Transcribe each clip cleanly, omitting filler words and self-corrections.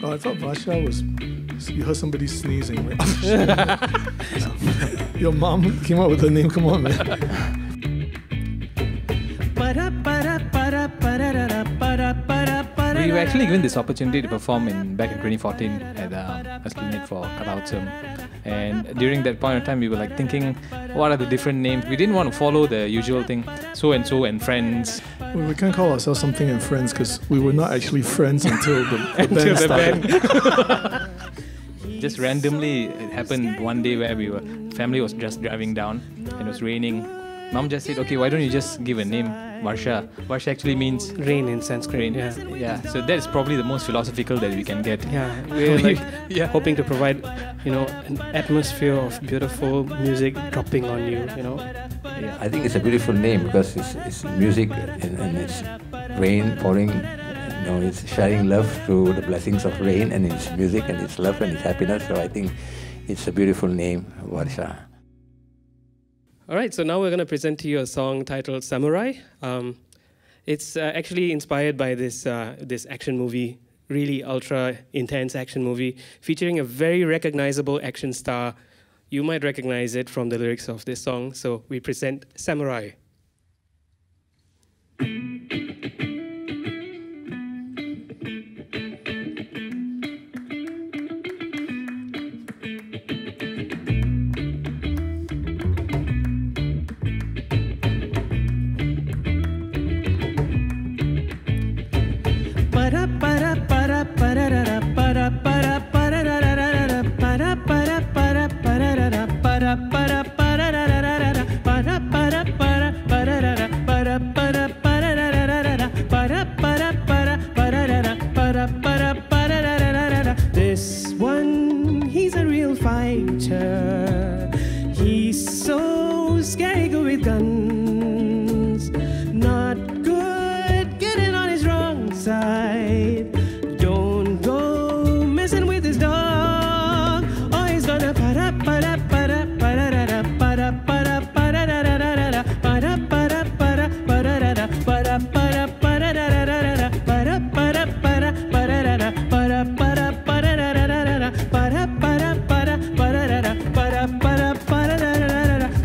Oh, I thought Varsha was... You heard somebody sneezing, right? Your mom came up with the name. Come on, man. We were actually given this opportunity to perform back in 2014 at Esplanade for Karaoke. And during that point of time, we were like thinking, what are the different names? We didn't want to follow the usual thing, so and so and friends. Well, we can't call ourselves something and friends because we were not actually friends until the band started. Just randomly, it happened one day where family was just driving down and it was raining. Mom just said, okay, why don't you just give a name, Varsha? Varsha actually means rain in Sanskrit. Rain. Yeah. So that is probably the most philosophical that we can get. Yeah, we're like hoping to provide, an atmosphere of beautiful music dropping on you. Yeah, I think it's a beautiful name because it's music and it's rain pouring. It's sharing love through the blessings of rain, and it's music and it's love and it's happiness. So I think it's a beautiful name, Varsha. All right, so now we're going to present to you a song titled Samurai. It's actually inspired by this action movie, really ultra intense action movie, featuring a very recognizable action star. You might recognize it from the lyrics of this song. So we present Samurai. This one, he's a real fighter. He's so scary, good with guns. Not good, getting on his wrong side. Don't go messing with his dog, or he's gonna para para para para para para para para para para para para para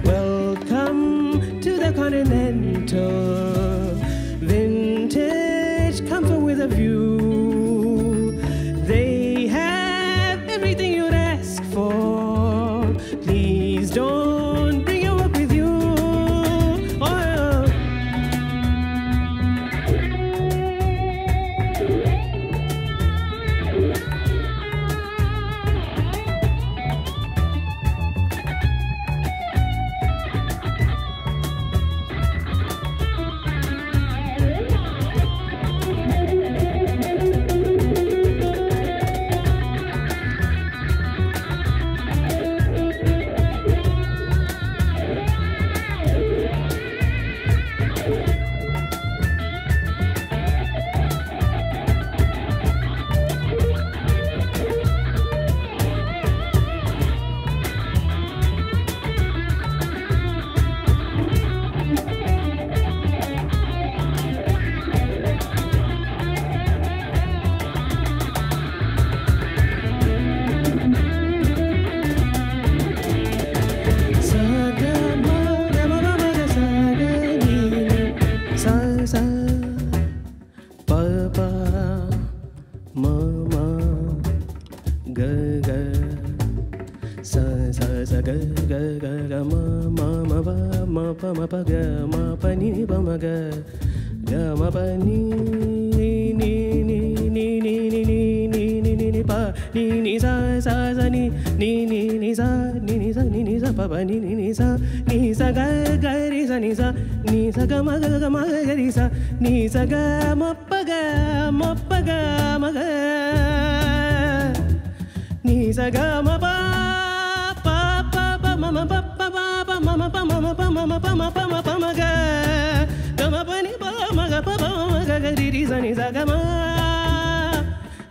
Welcome to the Continental. Vintage comfort with a view. They have everything you'd ask for. Please don't bring your work with you.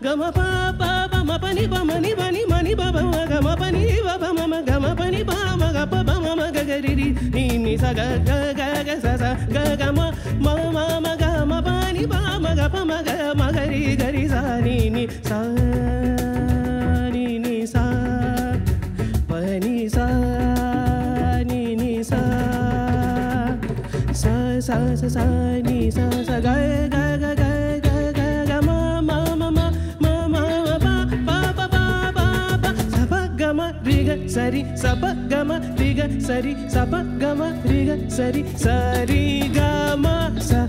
gama pa pa pa ma pa ni pa ma ni ba ba ma gama pa ni ba ba ma gama pa ni ba ma ga pa ba ma ga ga ri ri ni sa ga ga ga ga sa ga ga ma ma ga ma pa ni ba ma ga pa ma ga ri ga ri sa ni sa ni sa pa ni sa ni sa sa ni sa ga ga ga ga ga ma pa pa sa pa ga ma ri ga sari sa pa ga ma ri ga sari sa pa ga ma ri ga sari sa ri ga ma sa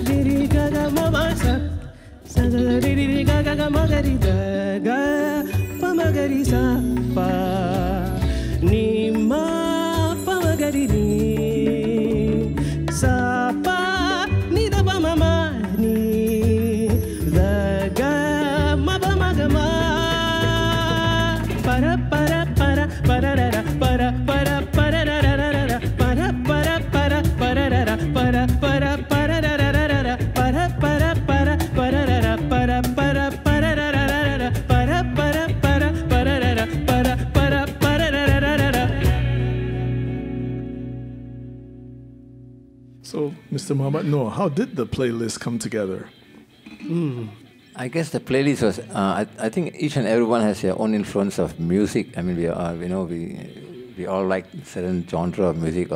ri ri ga ga ma sa ri ri ga ga ma ga ri ga pa ma ga ri sa pa ni ma pa ma ga ri ni sa pa ni da ba ma ma ni da ga ma ba ma ga ma para para para para ra para para para ra ra ra para para para para ra para para para ra ra ra para para para para ra para para para ra ra para para para para ra para para para ra ra. So, Mr. Mohamed Noor, how did the playlist come together? I guess the playlist was. I think each and everyone has their own influence of music. I mean, we are, we all like certain genre of music.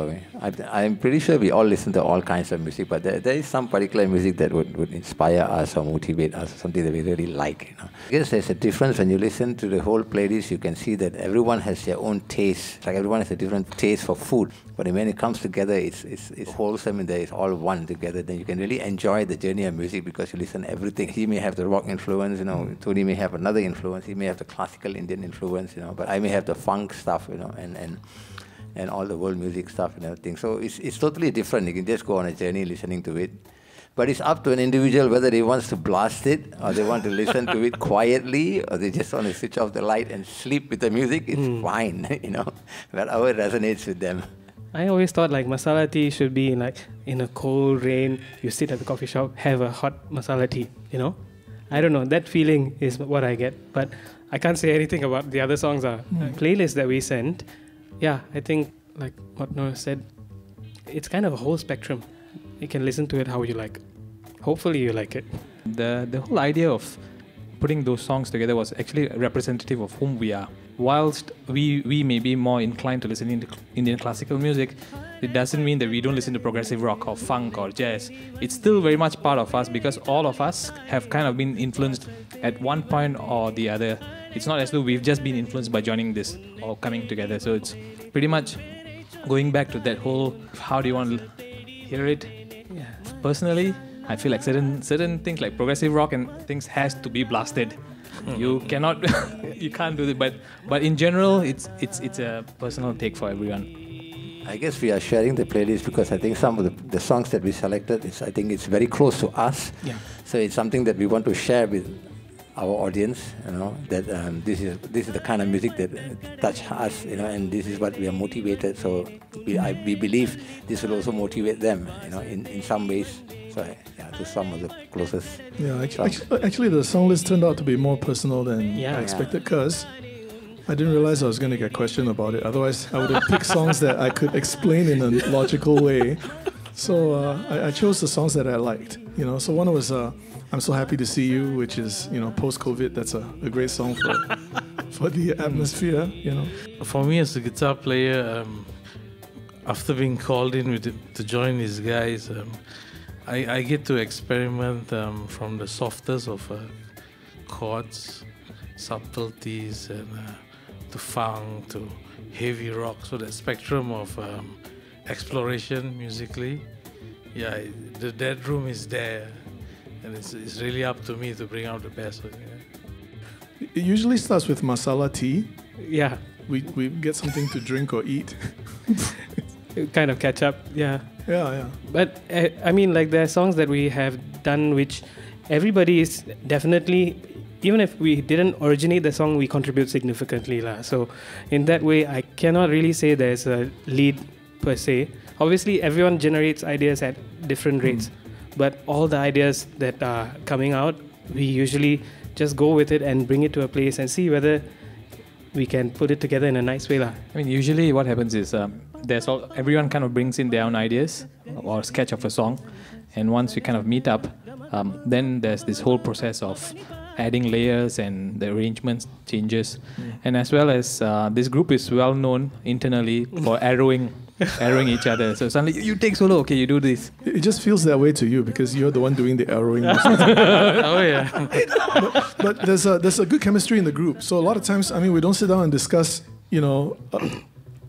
I'm pretty sure we all listen to all kinds of music, but there is some particular music that would inspire us or motivate us, something that we really like. I guess there's a difference when you listen to the whole playlist. You can see that everyone has their own taste. Like everyone has a different taste for food, but when it comes together, it's wholesome and it's all one together. Then you can really enjoy the journey of music because you listen to everything. He may have the rock influence, Tony may have another influence. He may have the classical Indian influence, but I may have the funk stuff, and all the world music stuff and everything. So it's totally different. You can just go on a journey listening to it. But it's up to an individual whether they want to blast it or they want to listen to it quietly or they just want to switch off the light and sleep with the music. It's fine, whatever resonates with them. I always thought like masala tea should be in a cold rain, you sit at the coffee shop, have a hot masala tea, I don't know, that feeling is what I get. But I can't say anything about the other songs. Playlist that we sent, yeah, I think like what Noor said, it's kind of a whole spectrum. You can listen to it how you like. Hopefully you like it. The whole idea of putting those songs together was actually representative of whom we are. Whilst we may be more inclined to listening to Indian classical music, it doesn't mean that we don't listen to progressive rock or funk or jazz. It's still very much part of us because all of us have kind of been influenced at one point or the other. It's not as though we've just been influenced by joining this or coming together. So it's pretty much going back to that whole, how do you want to hear it? Yeah. Personally, I feel like certain things like progressive rock and things has to be blasted. You cannot, you can't do it. But in general, it's a personal take for everyone. I guess we are sharing the playlist because I think some of the songs that we selected, I think it's very close to us. Yeah. So it's something that we want to share with our audience, that this is the kind of music that touch us, and this is what we are motivated. So we believe this will also motivate them, in some ways. So yeah, to some of the closest. Yeah, actually the song list turned out to be more personal than I expected because I didn't realize I was going to get questioned about it. Otherwise, I would have picked songs that I could explain in a logical way. So I chose the songs that I liked. So one was I'm So Happy to See You, which is, post-COVID, that's a great song for the atmosphere, For me as a guitar player, after being called in to join these guys, I get to experiment from the softest of chords, subtleties, and to funk, to heavy rock. So that spectrum of exploration musically, the dead room is there. And it's really up to me to bring out the best. It usually starts with masala tea. Yeah. We get something to drink or eat. Kind of catch up, yeah. Yeah. But I mean, like there are songs that we have done which everybody is definitely, even if we didn't originate the song, we contribute significantly. So in that way, I cannot really say there's a lead per se. Obviously, everyone generates ideas at different rates. But all the ideas that are coming out we usually just go with it and bring it to a place and see whether we can put it together in a nice way. I mean, usually what happens is everyone kind of brings in their own ideas or sketch of a song, and once we kind of meet up, then there's this whole process of adding layers and the arrangements changes, and as well as this group is well known internally for arrowing each other. So suddenly you take solo, okay, you do this. It just feels that way to you because you're the one doing the arrowing. Oh yeah. But there's a good chemistry in the group. So a lot of times, I mean, we don't sit down and discuss,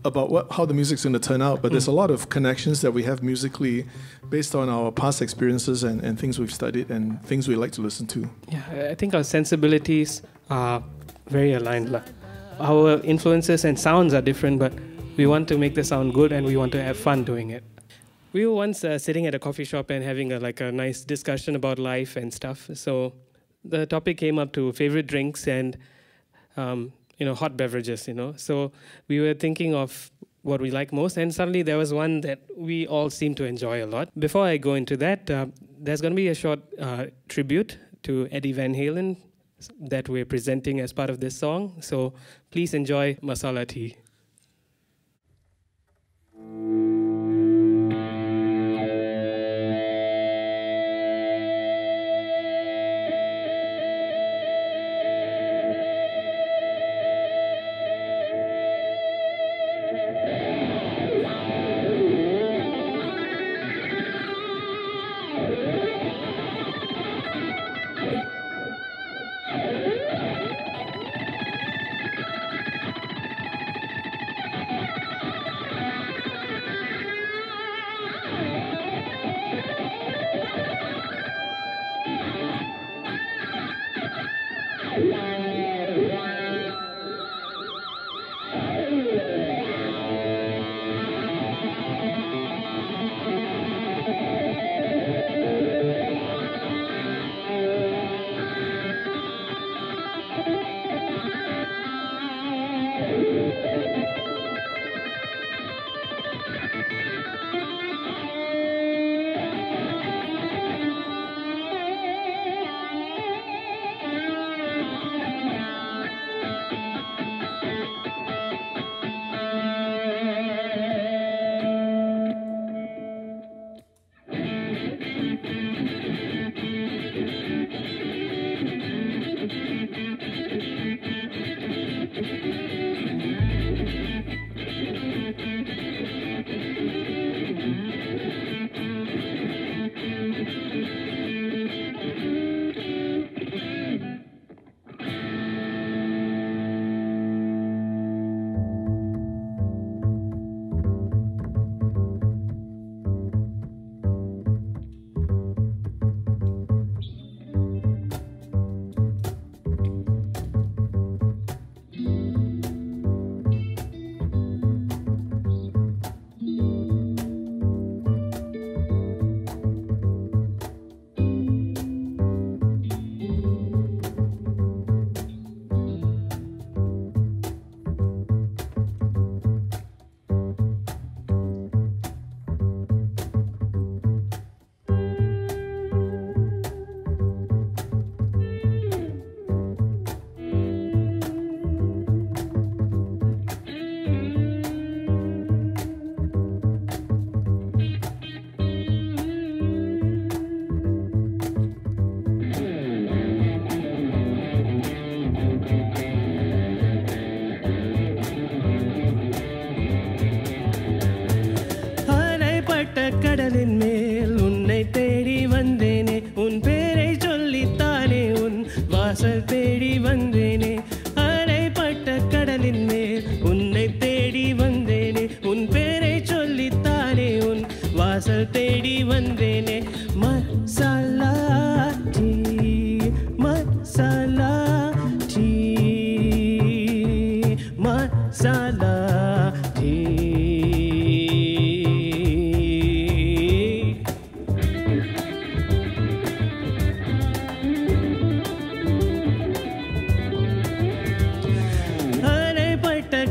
about how the music's going to turn out, but there's a lot of connections that we have musically based on our past experiences and things we've studied and things we like to listen to. Yeah, I think our sensibilities are very aligned. Our influences and sounds are different, but we want to make the sound good and we want to have fun doing it. We were once sitting at a coffee shop and having a nice discussion about life and stuff. So the topic came up to favorite drinks and hot beverages, So we were thinking of what we like most, and suddenly there was one that we all seem to enjoy a lot. Before I go into that, there's going to be a short tribute to Eddie Van Halen that we're presenting as part of this song. So please enjoy Masala Tea. கடலின் மேல் உன்னை தேடி வந்தேனே உன் பேரை சொல்லித்தானே உன் வாசல் தேடி வந்தேனே அலைப்பட்ட கடலின் மேல் உன்னை தேடி வந்தேனே உன் பேரை சொல்லித்தானே உன் வாசல் தேடி வந்தேனே masala tea masala tea masala tea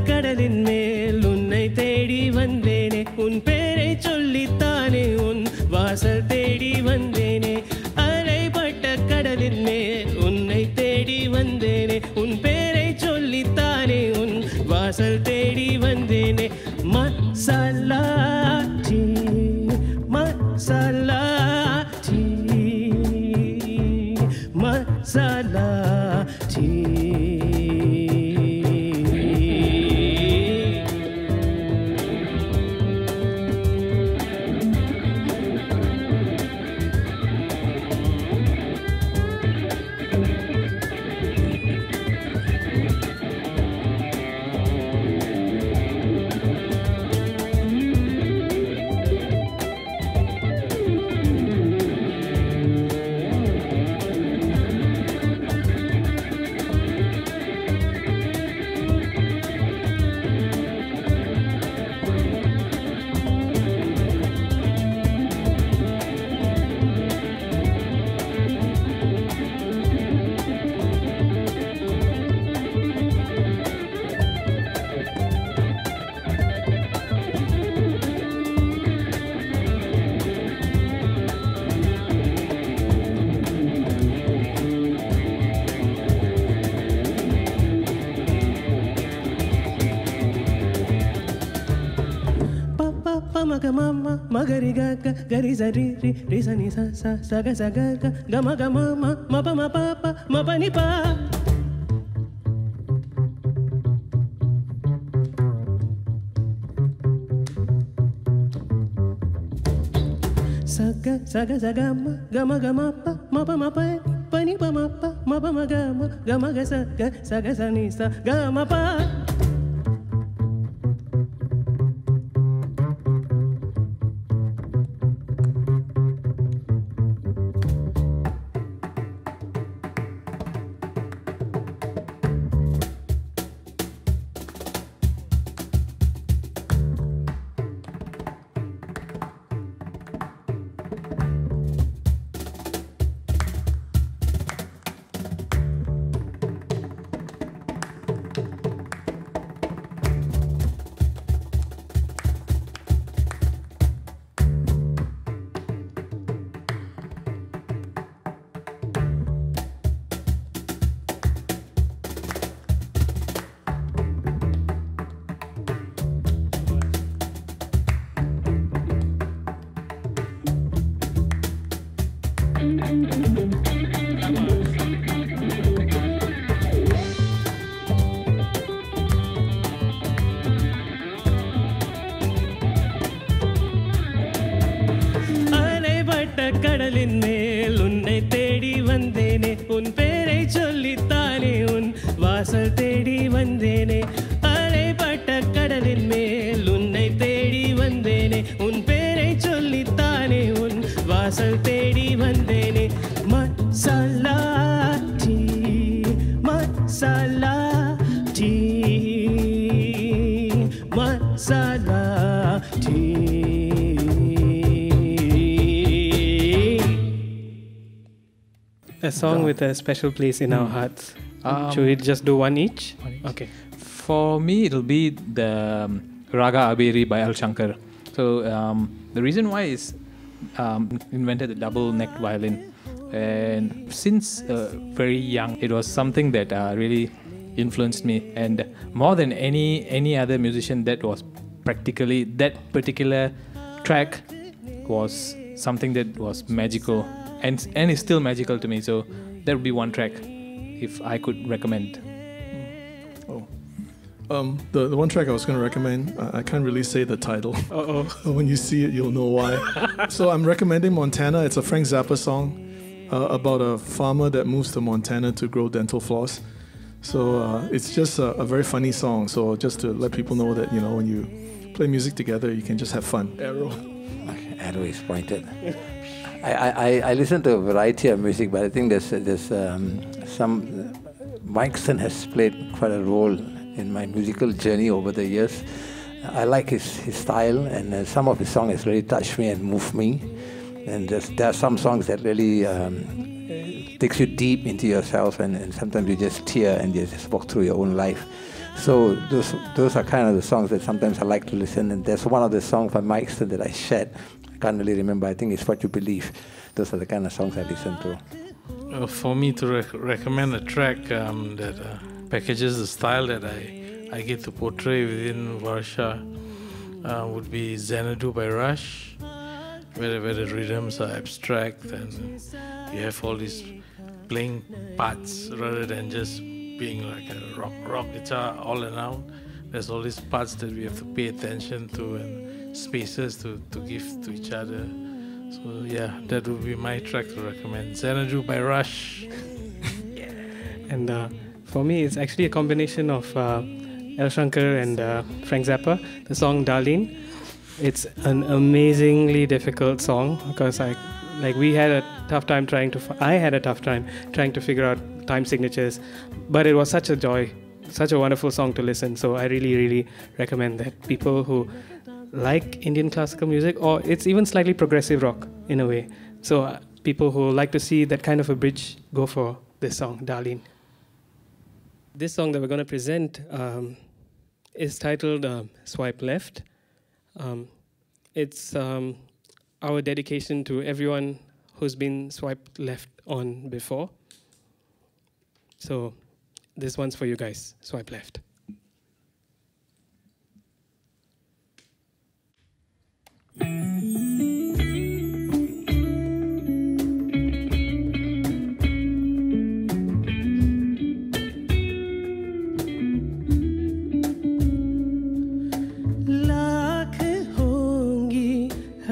கடலின் மேல் உன்னை தேடி வந்தேனே உன் பேரை சொல்லித்தானே உன் வாசல் தேடி வந்தேனே அலைப்பட்ட கடலின் மேல் pa ma ga ma ma ma ga ri ga ga ga ri za ri ri ri sa ni sa ga ga ma ma pa ma pa ni pa. Saga ma pa ni pa ma ga sa ni sa ga ma pa. கடலின் மேல் உன்னை தேடி வந்தேனே உன் பேரை சொல்லித்தானே உன் வாசல் தேடி வந்தேனே அலைப்பட்ட கடலின் மேல் உன்னை தேடி வந்தேனே உன் பேரை சொல்லித்தானே உன் வாசல் தேடி வந்தேனே masala tea masala tea masala tea. A song with a special place in our hearts. Should we just do one each? Okay. For me, it'll be the Raga Aberi by Al Shankar. So the reason why is invented the double-necked violin, and since very young, it was something that really influenced me. And more than any other musician, that was practically that particular track was something that was magical. And it's still magical to me, so there would be one track if I could recommend. The one track I was going to recommend, I can't really say the title. When you see it, you'll know why. So I'm recommending Montana. It's a Frank Zappa song about a farmer that moves to Montana to grow dental floss. So it's just a very funny song. So just to let people know that, you know, when you play music together, you can just have fun. Arrow. Arrow is pointed. I listen to a variety of music, but I think there's some. Mikeson has played quite a role in my musical journey over the years. I like his style, and some of his songs has really touched me and moved me. And there are some songs that really takes you deep into yourself, and sometimes you just tear and you just walk through your own life. So those are kind of the songs that sometimes I like to listen. And there's one of the songs by Mikeson that I shared. Can't really remember. I think it's What You Believe. Those are the kind of songs I listen to. For me to recommend a track that packages the style that I get to portray within Varsha would be Xanadu by Rush, where the rhythms are abstract and you have all these playing parts rather than just being like a rock guitar all around. There's all these parts that we have to pay attention to and spaces to give to each other. So yeah, that would be my track to recommend. Xanadu by Rush. And for me, it's actually a combination of El Shankar and Frank Zappa. The song Darlene. It's an amazingly difficult song because we had a tough time I had a tough time trying to figure out time signatures, but it was such a joy, such a wonderful song to listen. So I really, really recommend that people who like Indian classical music, or it's even slightly progressive rock in a way. So people who like to see that kind of a bridge, go for this song, Darlene. This song that we're going to present is titled Swipe Left. It's our dedication to everyone who's been swiped left on before. So this one's for you guys, Swipe Left.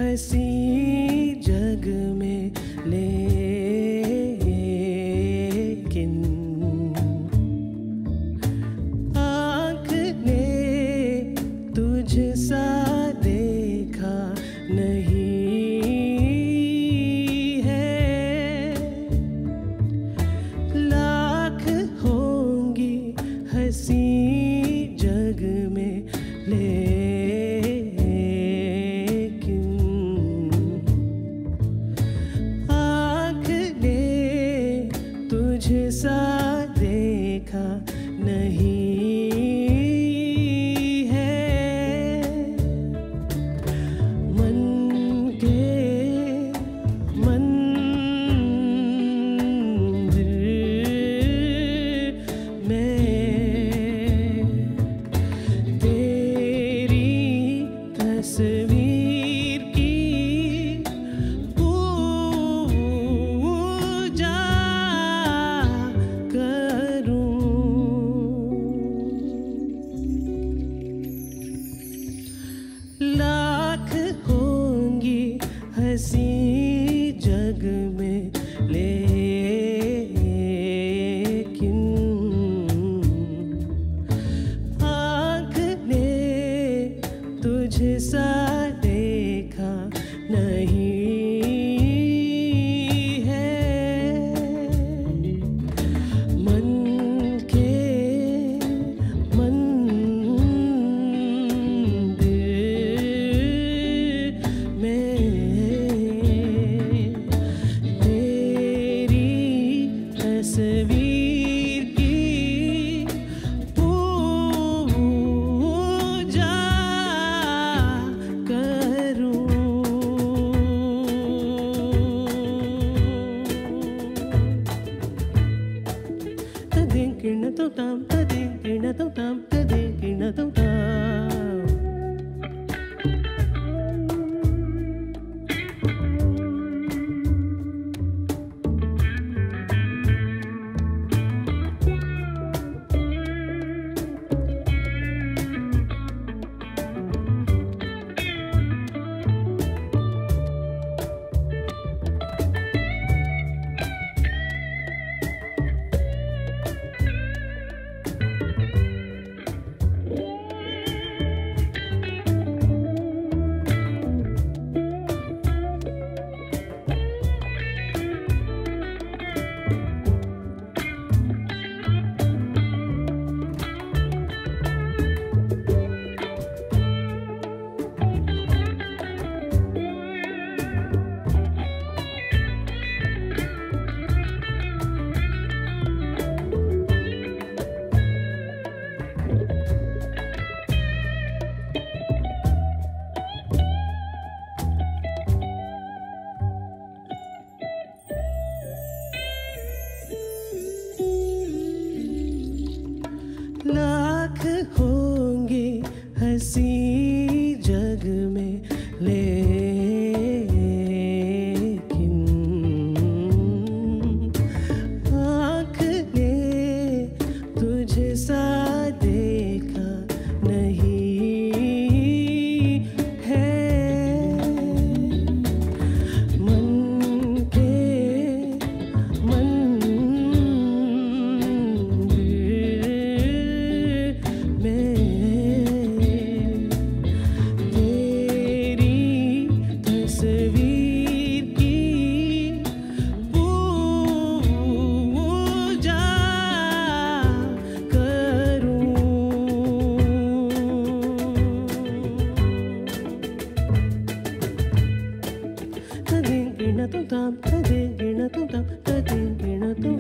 हंसी जग में लेकिन आँख ने तुझ सा देखा नहीं है। लाख होंगी हंसी जग में लेकिन आँख ने तुझ सा देखा नहीं है। मन के मंदिर में तेरी तस्वीर की पूजा करूं। लाख होंगी हंसी जग में लेकिन आँख ने तुझ सा देखा नहीं है। मन के मंदिर में तेरी तस्वीर की पूजा करूं। तदिंकिण तो ताम तदिंकिण तो ताम तदिंकिण तो ताम। लाख होंगे हंसी जग में लेकिन आँख ने तुझ सा देखा नहीं है। मन के मंदिर में तेरी तस्वीर की पूजा करूं। तदिंकिण तो ताम तदिंकिण तो ताम तदिंकिण तो